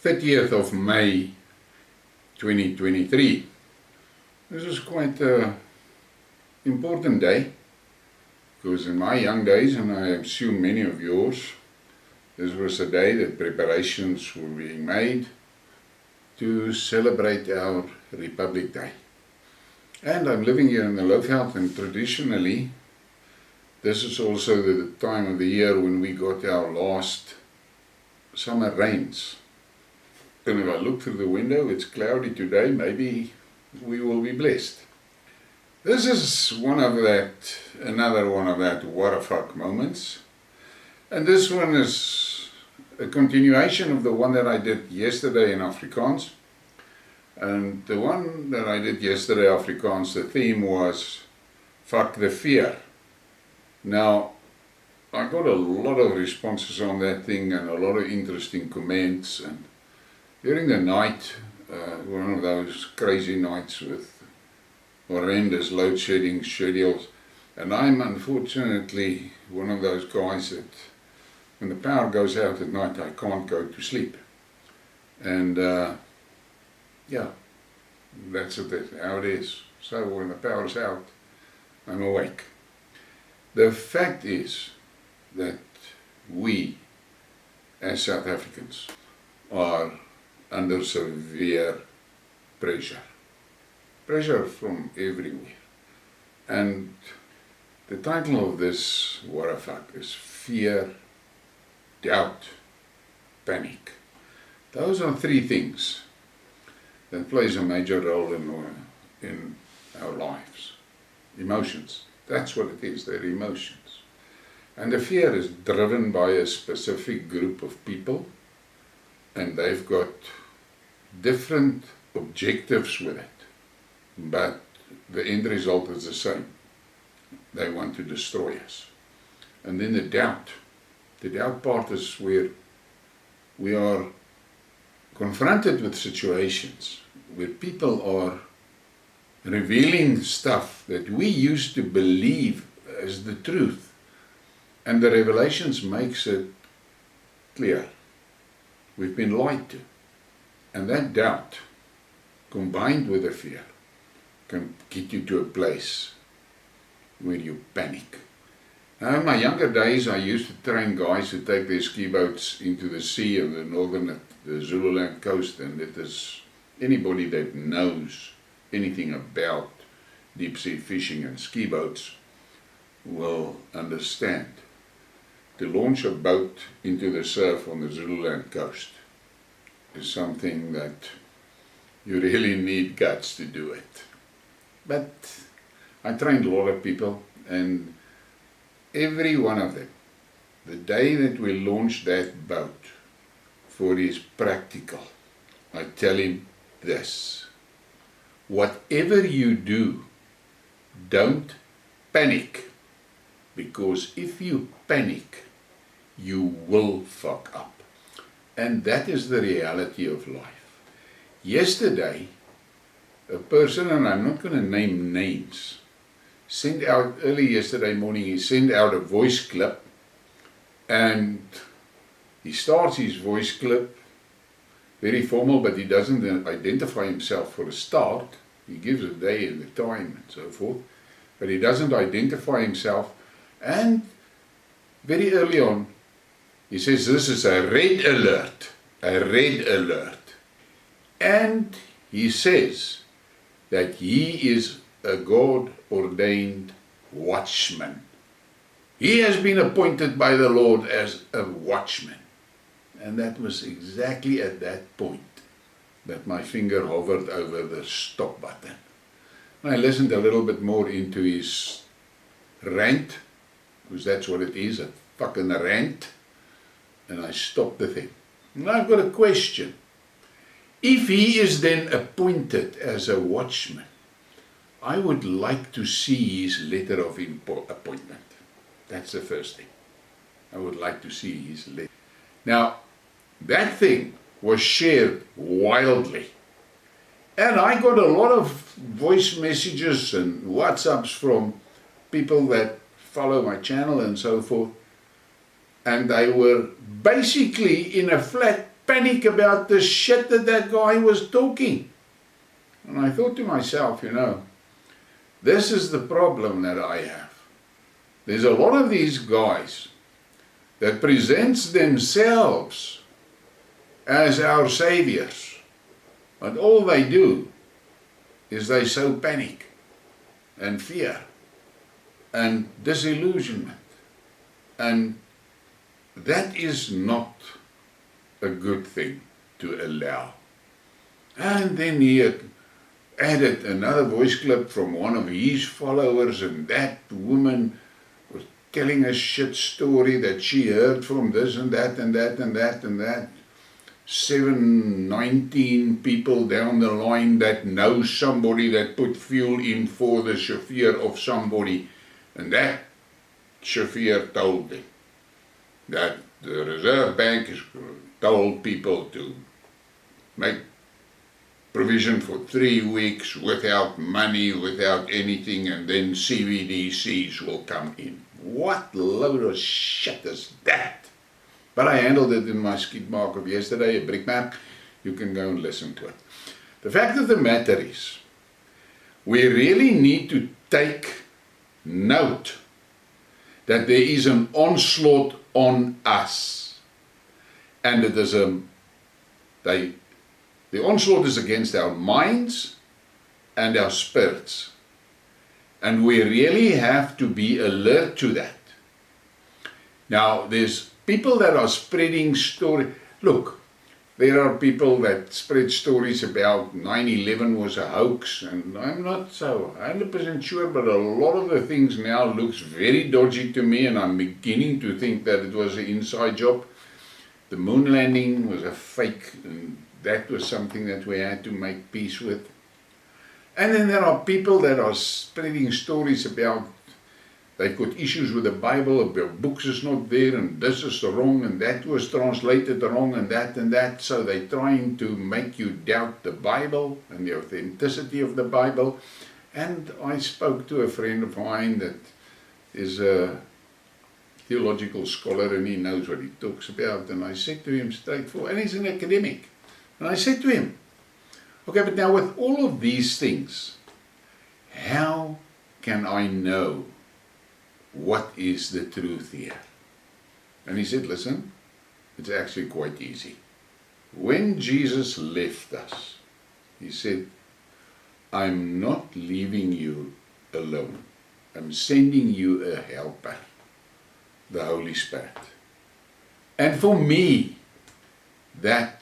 30th of May 2023. This is quite an important day, because in my young days, and I assume many of yours, this was a day that preparations were being made to celebrate our Republic Day. And I'm living here in the Lowveld, and traditionally this is also the time of the year when we got our last summer rains. And if I look through the window, it's cloudy today, maybe we will be blessed. This is another one of that what the fuck moments. And this one is a continuation of the one that I did yesterday in Afrikaans. And the one that I did yesterday Afrikaans, the theme was fuck the fear. Now, I got a lot of responses on that thing and a lot of interesting comments, and during the night, one of those crazy nights with horrendous load shedding schedules, and I'm unfortunately one of those guys that when the power goes out at night I can't go to sleep, and yeah, that's how it is. So when the power's out, I'm awake. The fact is that we, as South Africans, are under severe pressure. Pressure from everywhere. And the title of this what the fuck is fear, doubt, panic. Those are three things that plays a major role in our lives. Emotions. That's what it is, they're emotions. And the fear is driven by a specific group of people, and they've got different objectives with it. But the end result is the same. They want to destroy us. And then the doubt part is where we are confronted with situations where people are revealing stuff that we used to believe as the truth, and the revelations makes it clear. We've been lied to, and that doubt combined with the fear can get you to a place where you panic. Now, in my younger days I used to train guys to take their ski boats into the sea of the Zululand coast, and it is anybody that knows anything about deep sea fishing and ski boats will understand. To launch a boat into the surf on the Zululand coast is something that you really need guts to do it. But I trained a lot of people, and every one of them, the day that we launched that boat for his practical, I tell him this: whatever you do, don't panic, because if you panic, you will fuck up. And that is the reality of life. Yesterday, a person, and I'm not going to name names, sent out early yesterday morning, he sent out a voice clip, and he starts his voice clip very formal, but he doesn't identify himself for a start. He gives a day and the time and so forth, but he doesn't identify himself. And very early on, he says this is a red alert, a red alert. And he says that he is a God-ordained watchman. He has been appointed by the Lord as a watchman. And that was exactly at that point that my finger hovered over the stop button. And I listened a little bit more into his rant, because that's what it is, a fucking rant, and I stopped the thing. And I've got a question. If he is then appointed as a watchman, I would like to see his letter of appointment. That's the first thing. I would like to see his letter. Now, that thing was shared wildly. And I got a lot of voice messages and WhatsApps from people that follow my channel and so forth. And they were basically in a flat panic about the shit that guy was talking. And I thought to myself, this is the problem that I have. There's a lot of these guys that presents themselves as our saviors, but all they do is they sow panic and fear and disillusionment, and that is not a good thing to allow. And then he added another voice clip from one of his followers, and that woman was telling a shit story that she heard from this and that and that and that and that. 19 people down the line that know somebody that put fuel in for the chauffeur of somebody, and that chauffeur told them that the Reserve Bank has told people to make provision for 3 weeks without money, without anything, and then CBDCs will come in. What load of shit is that? But I handled it in my Skidmark of yesterday, a Briekmerke. You can go and listen to it. The fact of the matter is, we really need to take note that there is an onslaught on us. And it is the onslaught is against our minds and our spirits. And we really have to be alert to that. Now, there's people that are spreading stories. Look, there are people that spread stories about 9/11 was a hoax, and I'm not so 100% sure, but a lot of the things now looks very dodgy to me, and I'm beginning to think that it was an inside job. The moon landing was a fake, and that was something that we had to make peace with. And then there are people that are spreading stories about they've got issues with the Bible, the books is not there, and this is wrong, and that was translated wrong, and that. So they're trying to make you doubt the Bible and the authenticity of the Bible. And I spoke to a friend of mine that is a theological scholar, and he knows what he talks about. And I said to him straightforward, and he's an academic. And I said to him, okay, but now with all of these things, how can I know what is the truth here? And he said, listen, it's actually quite easy. When Jesus left us, he said, I'm not leaving you alone. I'm sending you a helper, the Holy Spirit. And for me, that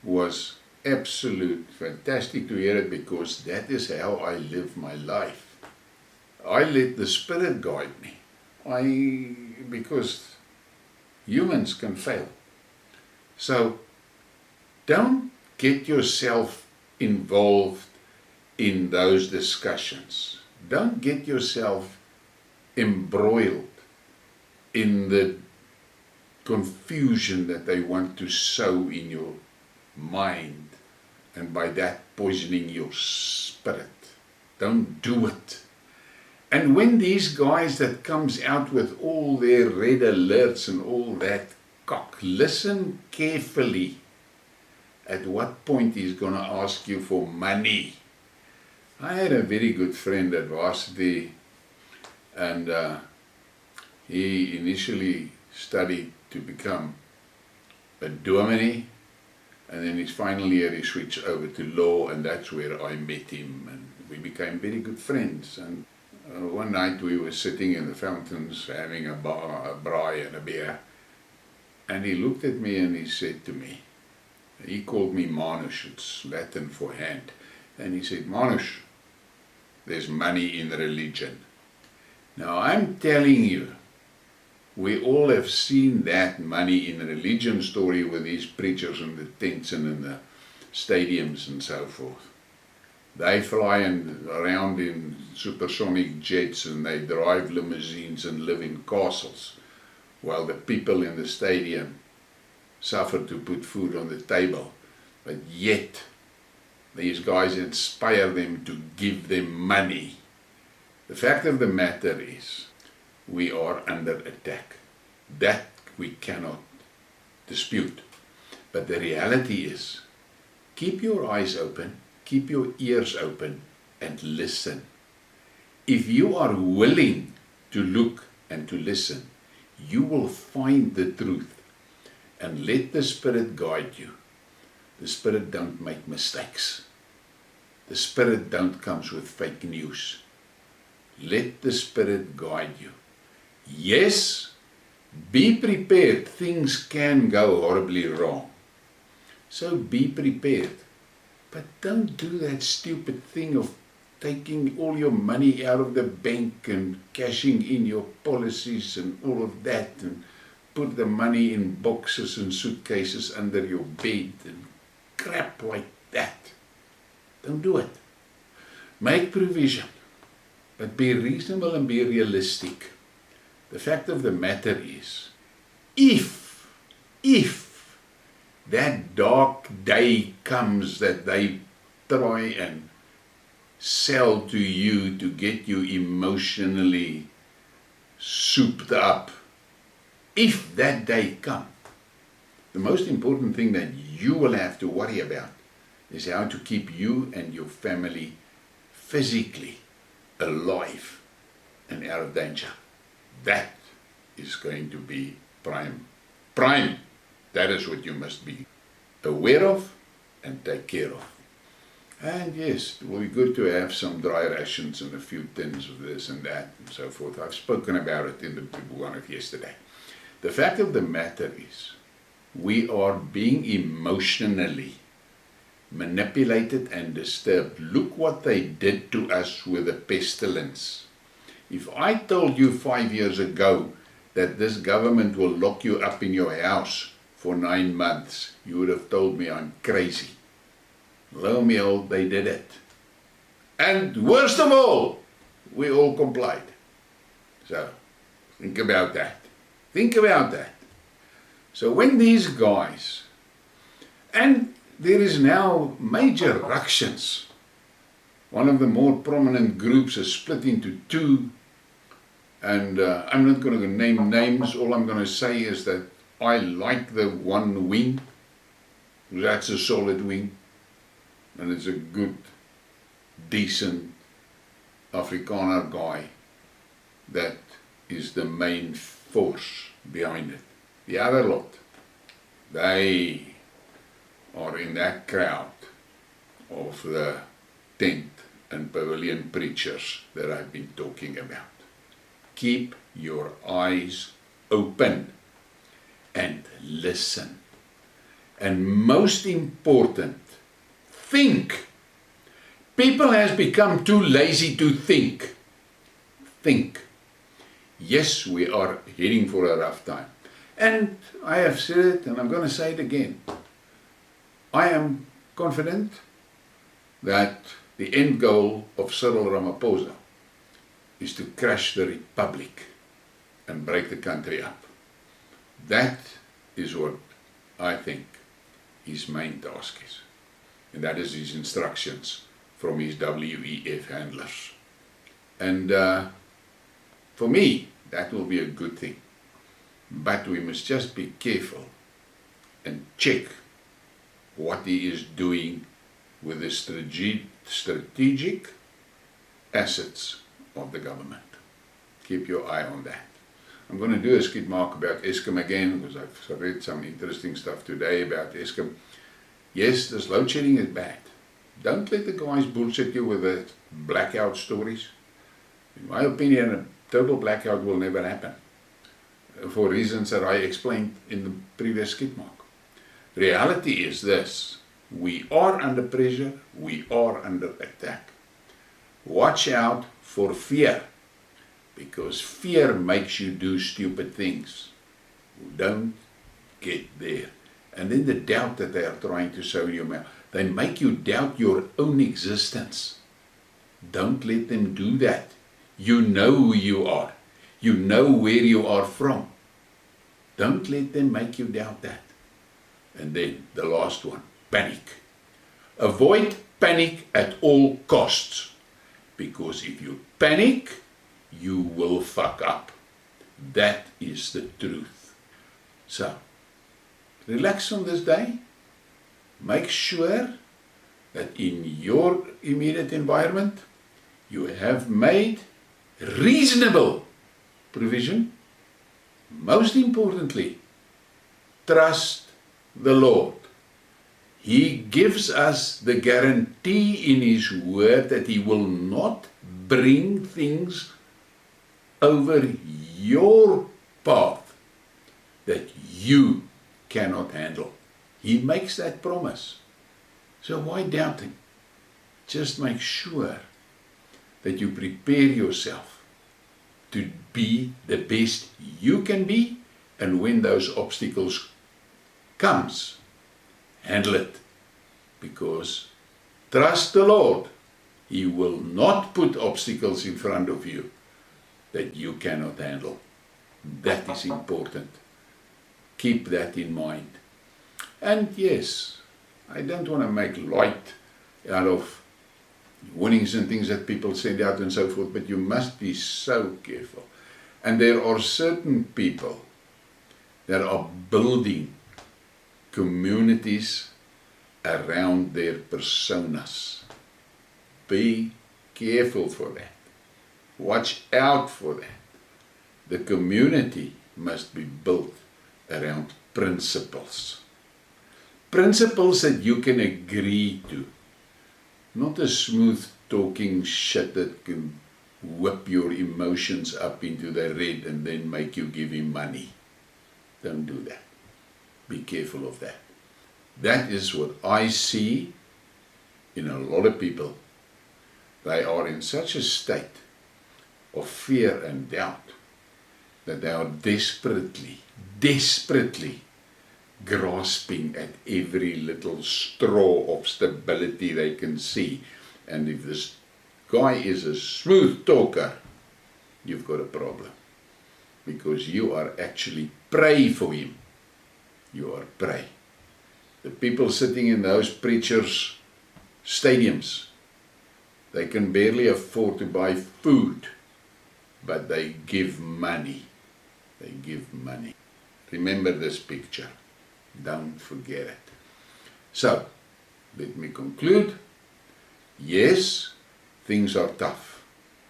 was absolute fantastic to hear it, because that is how I live my life. I let the Spirit guide me. Because humans can fail. So don't get yourself involved in those discussions. Don't get yourself embroiled in the confusion that they want to sow in your mind, and by that poisoning your spirit. Don't do it. And when these guys that comes out with all their red alerts and all that cock, listen carefully at what point he's going to ask you for money. I had a very good friend at varsity, and he initially studied to become a dominee, and then his final year he switched over to law, and that's where I met him, and we became very good friends. And one night we were sitting in the fountains having a braai and a beer, and he looked at me and he said to me, he called me Manus, it's Latin for hand, and he said, Manus, there's money in religion. Now I'm telling you, we all have seen that money in religion story with these preachers in the tents and in the stadiums and so forth. They fly around in supersonic jets, and they drive limousines and live in castles, while the people in the stadium suffer to put food on the table. But yet, these guys inspire them to give them money. The fact of the matter is, we are under attack. That we cannot dispute. But the reality is, keep your eyes open, keep your ears open, and listen. If you are willing to look and to listen, you will find the truth. And let the Spirit guide you. The Spirit don't make mistakes. The Spirit don't comes with fake news. Let the Spirit guide you. Yes, be prepared. Things can go horribly wrong. So be prepared. But don't do that stupid thing of taking all your money out of the bank and cashing in your policies and all of that, and put the money in boxes and suitcases under your bed and crap like that. Don't do it. Make provision, but be reasonable and be realistic. The fact of the matter is, if that dark day comes that they try and sell to you to get you emotionally souped up, if that day comes, the most important thing that you will have to worry about is how to keep you and your family physically alive and out of danger. That is going to be prime. That is what you must be aware of and take care of. And yes, it will be good to have some dry rations and a few tins of this and that and so forth. I've spoken about it in the one of yesterday. The fact of the matter is, we are being emotionally manipulated and disturbed. Look what they did to us with the pestilence. If I told you 5 years ago that this government will lock you up in your house for 9 months, you would have told me I'm crazy. Lo and behold, they did it. And worst of all, we all complied. So, think about that. Think about that. So when these guys, and there is now major ructions. One of the more prominent groups is split into two, and I'm not going to name names. All I'm going to say is that I like the one wing. That's a solid wing, and it's a good, decent Afrikaner guy that is the main force behind it. The other lot, they are in that crowd of the tent and pavilion preachers that I've been talking about. Keep your eyes open and listen. And most important, think. People has become too lazy to think. Think. Yes, we are heading for a rough time. And I have said it, and I'm going to say it again. I am confident that the end goal of Cyril Ramaphosa is to crash the republic and break the country up. That is what I think his main task is. And that is his instructions from his WEF handlers. And for me, that will be a good thing. But we must just be careful and check what he is doing with the strategic assets of the government. Keep your eye on that. I'm going to do a Skidmark about Eskom again, because I've read some interesting stuff today about Eskom. Yes, this load shedding is bad. Don't let the guys bullshit you with the blackout stories. In my opinion, a total blackout will never happen, for reasons that I explained in the previous Skidmark. Reality is this: we are under pressure, we are under attack. Watch out for fear, because fear makes you do stupid things. Don't get there. And then the doubt that they are trying to sow in your mouth, they make you doubt your own existence. Don't let them do that. You know who you are. You know where you are from. Don't let them make you doubt that. And then the last one, panic. Avoid panic at all costs. Because if you panic, you will fuck up. That is the truth. So, Relax on this day. Make sure that in your immediate environment you have made reasonable provision. Most importantly, trust the Lord. He gives us the guarantee in His word that He will not bring things over your path that you cannot handle. He makes that promise. So why doubt Him? Just make sure that you prepare yourself to be the best you can be, and when those obstacles comes, handle it, because trust the Lord. He will not put obstacles in front of you that you cannot handle. That is important. Keep that in mind. And yes, I don't want to make light out of warnings and things that people send out and so forth, but you must be so careful. And there are certain people that are building communities around their personas. Be careful for that. Watch out for that. The community must be built around principles. Principles that you can agree to. Not a smooth talking shit that can whip your emotions up into the red and then make you give him money. Don't do that. Be careful of that. That is what I see in a lot of people. They are in such a state of fear and doubt that they are desperately grasping at every little straw of stability they can see. And if this guy is a smooth talker, you've got a problem. Because you are actually prey for him. You are prey. The people sitting in those preachers' stadiums, they can barely afford to buy food, but they give money. They give money. Remember this picture. Don't forget it. So, let me conclude. Yes, things are tough.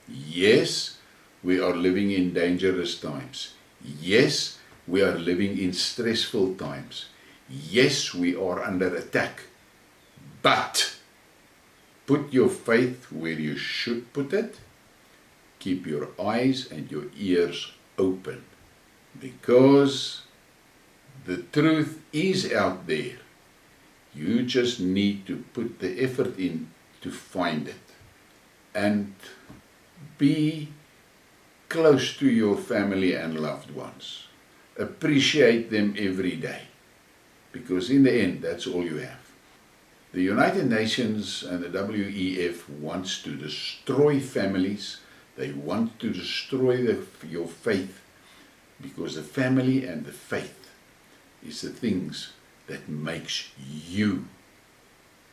Yes, we are living in dangerous times. Yes, we are living in stressful times. Yes, we are under attack. But put your faith where you should put it. Keep your eyes and your ears open, because the truth is out there. You just need to put the effort in to find it. And be close to your family and loved ones. Appreciate them every day, because in the end, that's all you have. The United Nations and the WEF wants to destroy families. They want to destroy your faith, because the family and the faith is the things that makes you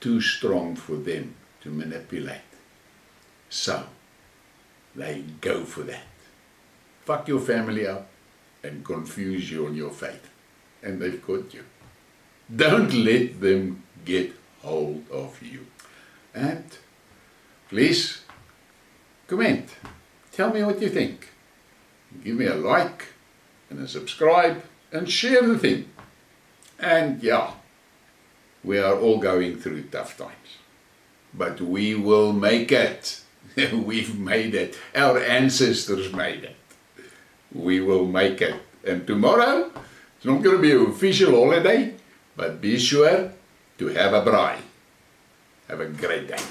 too strong for them to manipulate. So, they go for that. Fuck your family up and confuse you on your faith. And they've got you. Don't let them get hold of you. And please, comment. Tell me what you think. Give me a like and a subscribe and share the thing. And yeah, we are all going through tough times. But we will make it. We've made it. Our ancestors made it. We will make it. And tomorrow, it's not going to be an official holiday, but be sure to have a braai. Have a great day.